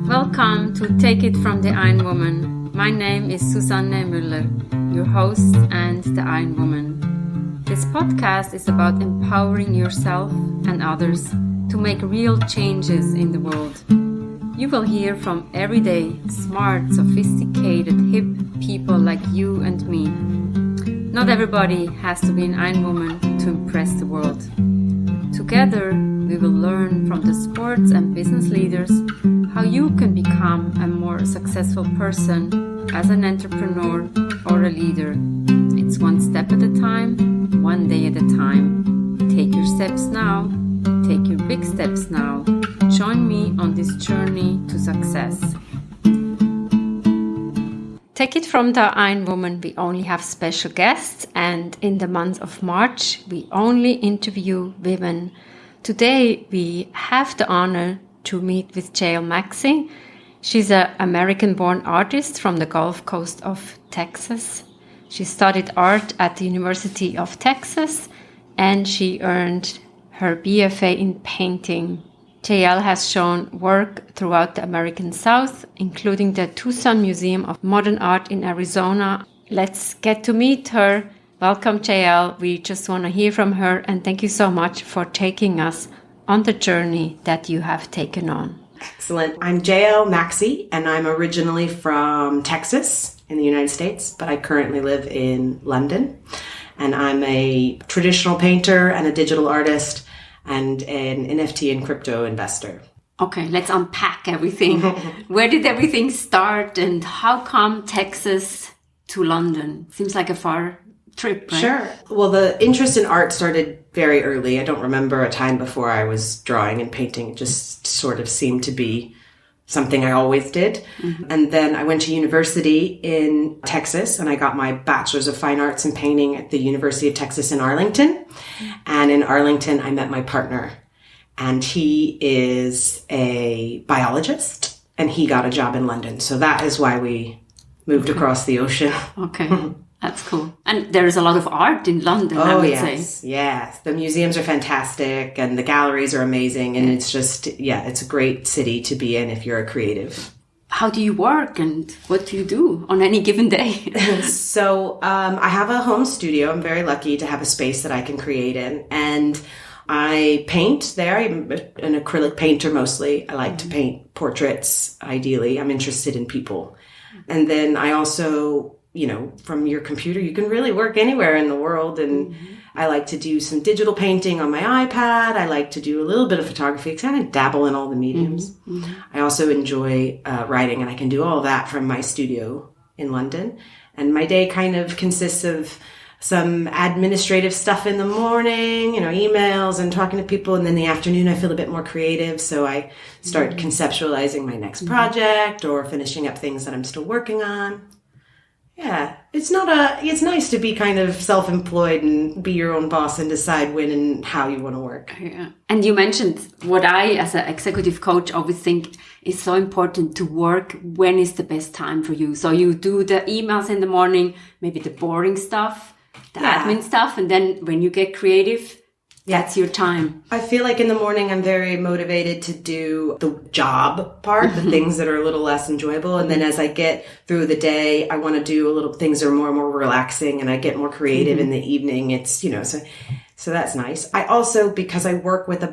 Welcome to Take It from the Iron Woman. My name is Susanne Müller, your host and the Iron Woman. This podcast is about empowering yourself and others to make real changes in the world. You will hear from everyday, smart, sophisticated, hip people like you and me. Not everybody has to be an Iron Woman to impress the world. Together, we will learn from the sports and business leaders how you can become a more successful person as an entrepreneur or a leader. It's one step at a time, one day at a time. Take your steps now. Take your big steps now. Join me on this journey to success. Take it from the Iron Woman, we only have special guests, and in the month of March, we only interview women. Today, we have the honor to meet with JL Maxcy. She's an American-born artist from the Gulf Coast of Texas. She studied art at the University of Texas, and she earned her B.F.A. in painting. JL has shown work throughout the American South, including the Tucson Museum of Modern Art in Arizona. Let's get to meet her. Welcome, JL. We just want to hear from her, and thank you so much for taking us on the journey that you have taken on. Excellent. I'm JL Maxcy, and I'm originally from Texas in the United States, but I currently live in London. And I'm a traditional painter and a digital artist and an NFT and crypto investor. Okay, let's unpack everything. Where did everything start, and how come Texas to London? Seems like a far trip, right? Sure. Well, the interest in art started very early. I don't remember a time before I was drawing and painting. It just sort of seemed to be something I always did. Mm-hmm. And then I went to university in Texas, and I got my Bachelor's of Fine Arts in Painting at the University of Texas in Arlington. And in Arlington, I met my partner, and he is a biologist, and he got a job in London. So that is why we moved across the ocean. Okay. That's cool. And there is a lot of art in London, I would say. Yes. The museums are fantastic and the galleries are amazing. And it's just, it's a great city to be in if you're a creative. How do you work and what do you do on any given day? So I have a home studio. I'm very lucky to have a space that I can create in. And I paint there. I'm an acrylic painter mostly. I like to paint portraits, ideally. I'm interested in people. And then I also, from your computer, you can really work anywhere in the world. And I like to do some digital painting on my iPad. I like to do a little bit of photography, kind of dabble in all the mediums. I also enjoy writing, and I can do all of that from my studio in London. And my day kind of consists of some administrative stuff in the morning, emails and talking to people. And then in the afternoon, I feel a bit more creative. So I start conceptualizing my next project or finishing up things that I'm still working on. Yeah, it's nice to be kind of self-employed and be your own boss and decide when and how you want to work. Yeah. And you mentioned what I, as an executive coach, always think is so important to work. When is the best time for you? So you do the emails in the morning, maybe the boring stuff, the admin stuff. And then when you get creative, that's your time. I feel like in the morning, I'm very motivated to do the job part, the things that are a little less enjoyable. And then as I get through the day, I want to do a little things that are more and more relaxing, and I get more creative in the evening. It's, so that's nice. I also, because I work with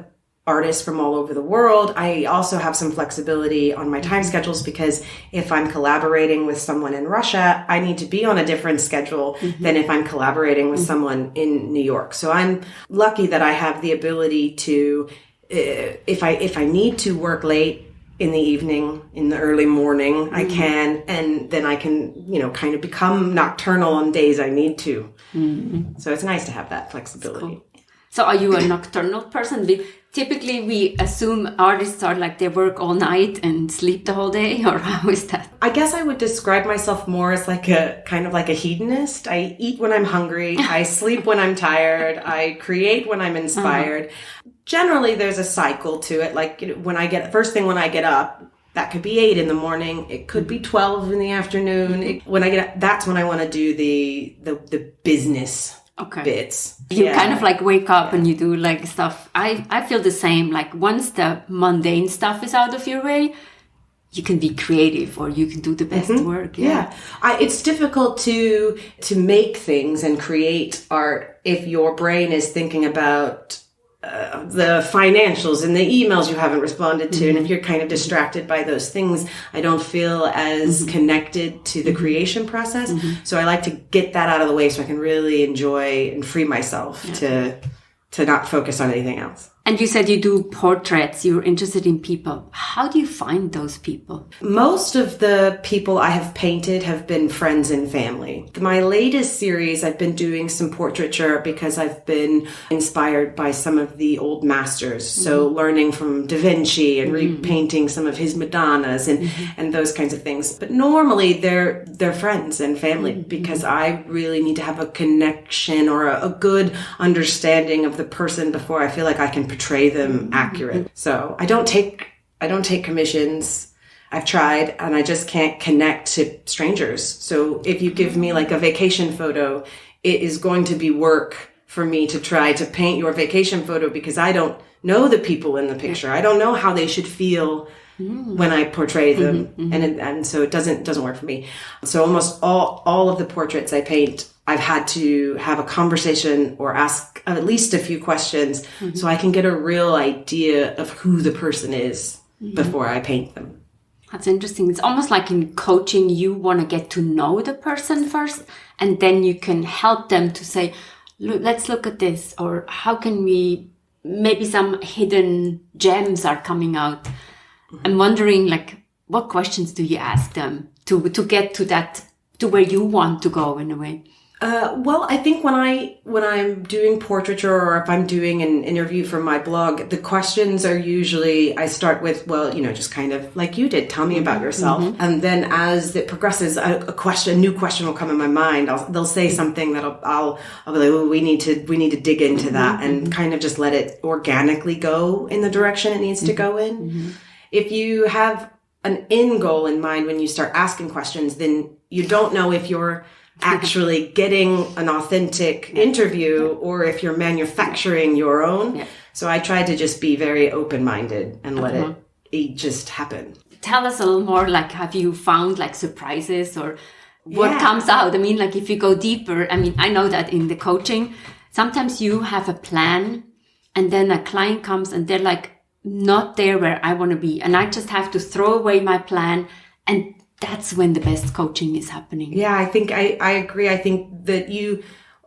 artists from all over the world, I also have some flexibility on my time schedules, because if I'm collaborating with someone in Russia, I need to be on a different schedule than if I'm collaborating with someone in New York. So I'm lucky that I have the ability to, if I need to work late in the evening, in the early morning, I can, and then I can, kind of become nocturnal on days I need to. So it's nice to have that flexibility. Cool. So are you a nocturnal person? Typically, we assume artists are like they work all night and sleep the whole day, or how is that? I guess I would describe myself more as like a kind of like a hedonist. I eat when I'm hungry. I sleep when I'm tired. I create when I'm inspired. Generally, there's a cycle to it. Like when I get up, that could be 8 in the morning. It could be 12 in the afternoon. When I get up, that's when I want to do the business bits. You kind of like wake up and you do like stuff. I feel the same. Like once the mundane stuff is out of your way, you can be creative or you can do the best work. It's difficult to make things and create art if your brain is thinking about the financials and the emails you haven't responded to. And if you're kind of distracted by those things, I don't feel as connected to the creation process. So I like to get that out of the way so I can really enjoy and free myself to not focus on anything else. And you said you do portraits, you're interested in people. How do you find those people? Most of the people I have painted have been friends and family. My latest series, I've been doing some portraiture because I've been inspired by some of the old masters. So learning from Da Vinci and repainting some of his Madonnas and those kinds of things. But normally they're friends and family because I really need to have a connection or a good understanding of the person before I feel like I can portray them accurate. So I don't take commissions. I've tried and I just can't connect to strangers. So if you give me like a vacation photo, it is going to be work for me to try to paint your vacation photo because I don't know the people in the picture. I don't know how they should feel when I portray them. And so it doesn't work for me. So almost all of the portraits I paint, I've had to have a conversation or ask at least a few questions so I can get a real idea of who the person is before I paint them. That's interesting. It's almost like in coaching, you want to get to know the person first, and then you can help them to say, look, let's look at this, or how can we, maybe some hidden gems are coming out. I'm wondering, like, what questions do you ask them to get to that, to where you want to go in a way? Well, I think when I'm doing portraiture or if I'm doing an interview for my blog, the questions are usually, I start with, well, just kind of like you did, tell me about yourself. And then as it progresses, a new question will come in my mind. They'll say something that I'll be like, oh, we need to dig into that and kind of just let it organically go in the direction it needs to go in. If you have an end goal in mind when you start asking questions, then you don't know if you're actually getting an authentic interview or if you're manufacturing your own. So I try to just be very open-minded and let it just happen. Tell us a little more, like, have you found like surprises or what comes out? I mean, like if you go deeper, I mean, I know that in the coaching, sometimes you have a plan and then a client comes and they're like, not there where I want to be. And I just have to throw away my plan, and that's when the best coaching is happening. Yeah, I think I agree. I think that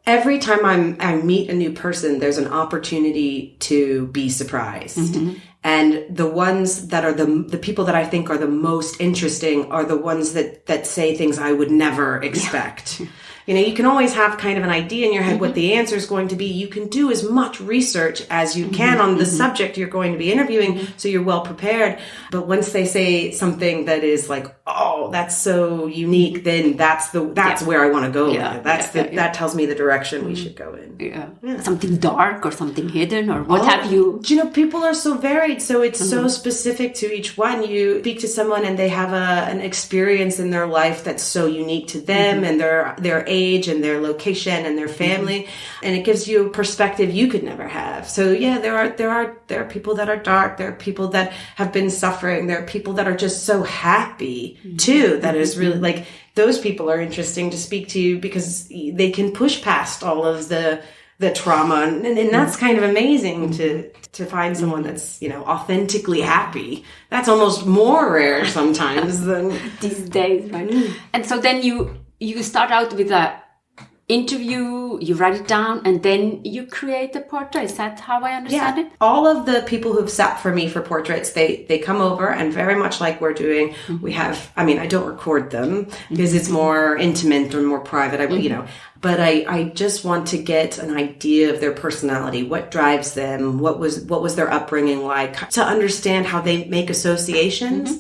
every time I meet a new person, there's an opportunity to be surprised. And the ones that are the people that I think are the most interesting are the ones that say things I would never expect. You can always have kind of an idea in your head what the answer is going to be. You can do as much research as you can on the subject you're going to be interviewing, so you're well prepared. But once they say something that is like, oh, that's so unique, then that's where I want to go with it. That tells me the direction we should go in. Something dark or something hidden or what have you? People are so varied, so it's so specific to each one. You speak to someone and they have an experience in their life that's so unique to them and their age and their location and their family, and it gives you a perspective you could never have. So there are people that are dark, there are people that have been suffering, there are people that are just so happy too, that is really like, those people are interesting to speak to because they can push past all of the trauma, and that's kind of amazing to find someone that's authentically happy. That's almost more rare sometimes than these days, right? And so then you start out with a interview, you write it down, and then you create the portrait. Is that how I understand it? All of the people who've sat for me for portraits, they come over, and very much like we're doing, we have, I don't record them because it's more intimate or more private, but I just want to get an idea of their personality, what drives them, what was their upbringing like, to understand how they make associations.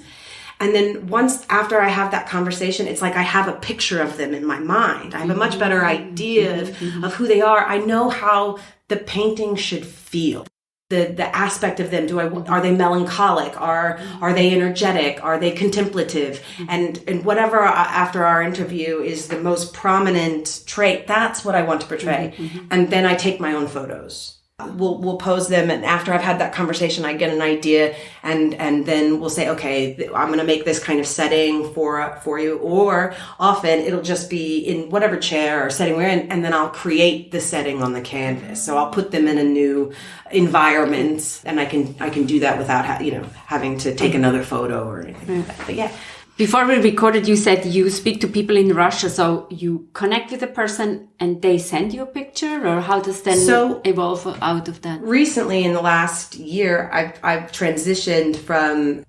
And then after I have that conversation, it's like I have a picture of them in my mind. I have a much better idea of who they are. I know how the painting should feel. the aspect of them. Are they melancholic? Are they energetic? Are they contemplative? And whatever after our interview is the most prominent trait, that's what I want to portray. And then I take my own photos. We'll pose them, and after I've had that conversation, I get an idea, and then we'll say, okay, I'm going to make this kind of setting for you. Or often it'll just be in whatever chair or setting we're in, and then I'll create the setting on the canvas. So I'll put them in a new environment, and I can do that without having to take another photo or anything like that. But yeah. Before we recorded, you said you speak to people in Russia, so you connect with a person and they send you a picture, or how does then evolve out of that? Recently, in the last year, I've transitioned from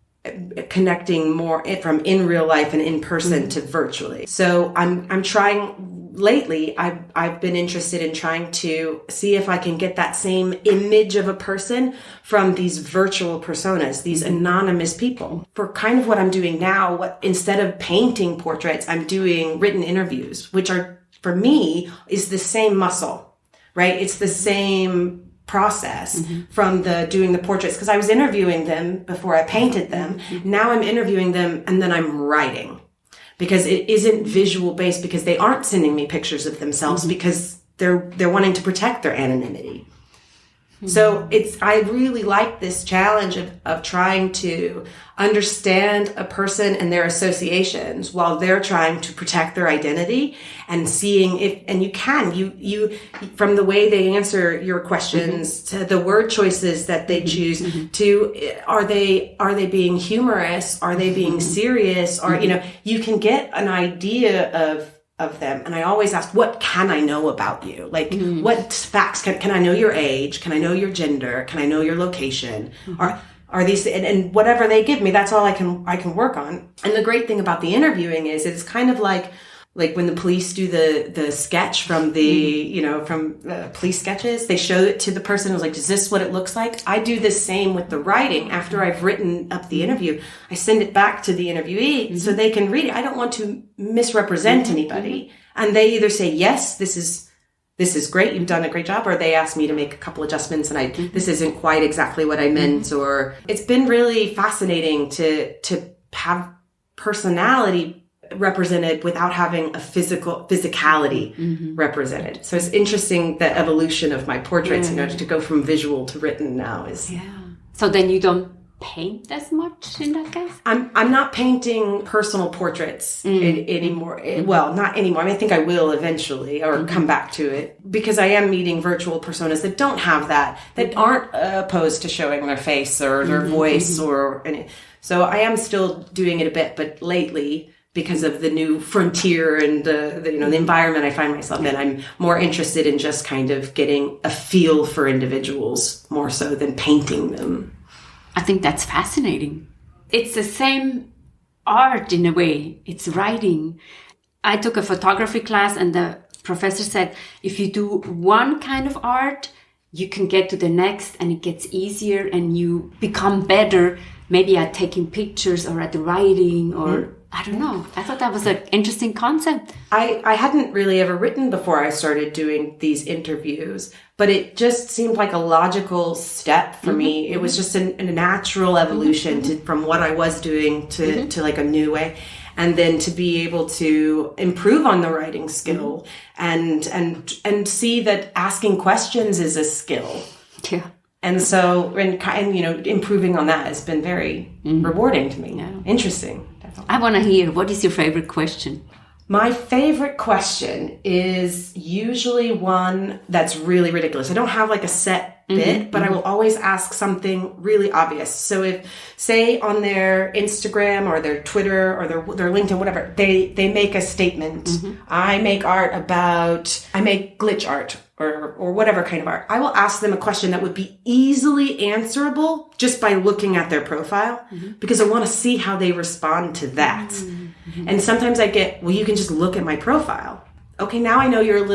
connecting more from in real life and in person to virtually. So I'm trying. Lately, I've been interested in trying to see if I can get that same image of a person from these virtual personas, these anonymous people. For kind of what I'm doing now, instead of painting portraits, I'm doing written interviews, which are, for me, is the same muscle, right? It's the same process from doing the portraits, because I was interviewing them before I painted them. Now I'm interviewing them and then I'm writing. Because it isn't visual based, because they aren't sending me pictures of themselves because they're wanting to protect their anonymity. So I really like this challenge of trying to understand a person and their associations while they're trying to protect their identity, and seeing if, and you from the way they answer your questions to the word choices that they choose to, are they being humorous? Are they being serious? Or, you can get an idea of them. And I always ask, what can I know about you? Like, what facts can I know your age? Can I know your gender? Can I know your location? Are these, and whatever they give me, that's all I can work on. And the great thing about the interviewing is it's kind of like when the police do the sketch from from police sketches, they show it to the person who's like, is this what it looks like? I do the same with the writing. After I've written up the interview, I send it back to the interviewee so they can read it. I don't want to misrepresent anybody. And they either say, yes, this is great, you've done a great job, or they ask me to make a couple adjustments and this isn't quite exactly what I meant. Or it's been really fascinating to have personality represented without having a physicality represented. So it's interesting, the evolution of my portraits, to go from visual to written now is. Yeah. So then you don't paint as much in that case? I'm not painting personal portraits anymore. Well, not anymore. I think I will eventually, or come back to it, because I am meeting virtual personas that don't have that aren't opposed to showing their face or their voice or any. So I am still doing it a bit, but lately, because of the new frontier and the environment I find myself in, I'm more interested in just kind of getting a feel for individuals more so than painting them. I think that's fascinating. It's the same art in a way. It's writing. I took a photography class and the professor said, if you do one kind of art, you can get to the next and it gets easier and you become better, maybe at taking pictures or at the writing or I don't know. I thought that was an interesting concept. I hadn't really ever written before I started doing these interviews, but it just seemed like a logical step for me. It was just a natural evolution from what I was doing to like a new way. And then to be able to improve on the writing skill and see that asking questions is a skill. Yeah. And so, and improving on that has been very rewarding to me. Yeah. Interesting. I want to hear, what is your favorite question? My favorite question is usually one that's really ridiculous. I don't have like a set bit, but I will always ask something really obvious. So if, say on their Instagram or their Twitter or their LinkedIn, whatever, they make a statement. I make glitch art or whatever kind of art. I will ask them a question that would be easily answerable just by looking at their profile because I want to see how they respond to that. And sometimes I get, well, you can just look at my profile. Okay, now I know you're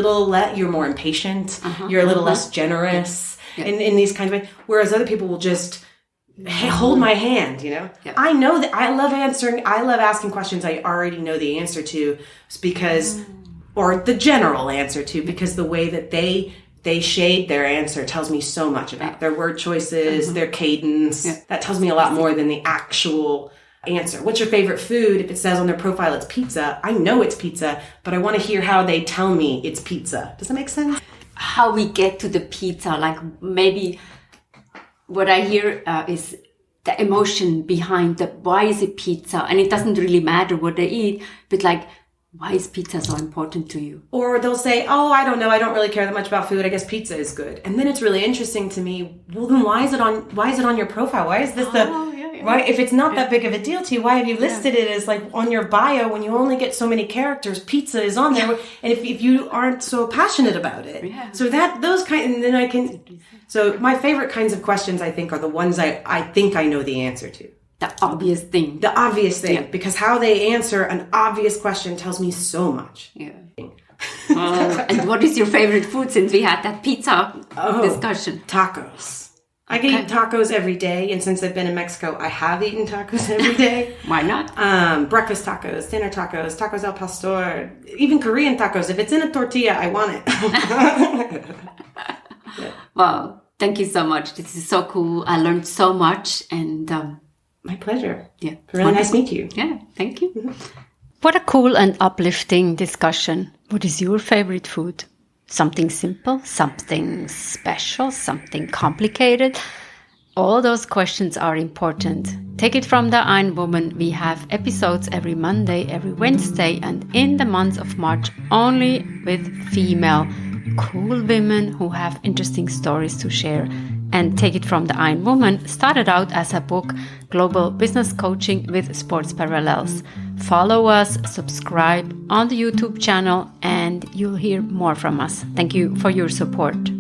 you're more impatient. You're a little less generous in these kinds of ways. Whereas other people will just hold my hand, I know that I love asking questions I already know the answer to because, or the general answer to, because the way that they they shade their answer tells me so much about their word choices, their cadence. Yeah. That tells me a lot more than the actual answer. What's your favorite food? If it says on their profile it's pizza, I know it's pizza, but I want to hear how they tell me it's pizza. Does that make sense? How we get to the pizza, like maybe what I hear is the emotion behind the why is it pizza, and it doesn't really matter what they eat, but like, why is pizza so important to you? Or they'll say, oh, I don't know, I don't really care that much about food, I guess pizza is good. And then it's really interesting to me, well then why is it on your profile? Why is this why, if it's not that big of a deal to you, why have you listed it as like on your bio when you only get so many characters? Pizza is on there, and if you aren't so passionate about it, so so my favorite kinds of questions I think are the ones I think I know the answer to. The obvious thing, because how they answer an obvious question tells me so much. Yeah. And what is your favorite food? Since we had that pizza discussion, tacos. I can eat tacos every day, and since I've been in Mexico, I have eaten tacos every day. Why not? Breakfast tacos, dinner tacos, tacos al pastor, even Korean tacos. If it's in a tortilla, I want it. Wow, thank you so much. This is so cool. I learned so much, and my pleasure. Yeah, really nice to meet you. Yeah, thank you. Mm-hmm. What a cool and uplifting discussion. What is your favorite food? Something simple, something special, something complicated? All those questions are important. Take it from the Ein Woman. We have episodes every Monday, every Wednesday, and in the month of March only with female cool women who have interesting stories to share. And Take It From the Ein Woman started out as a book, Global Business Coaching with Sports Parallels. Follow us, subscribe on the YouTube channel, and you'll hear more from us. Thank you for your support.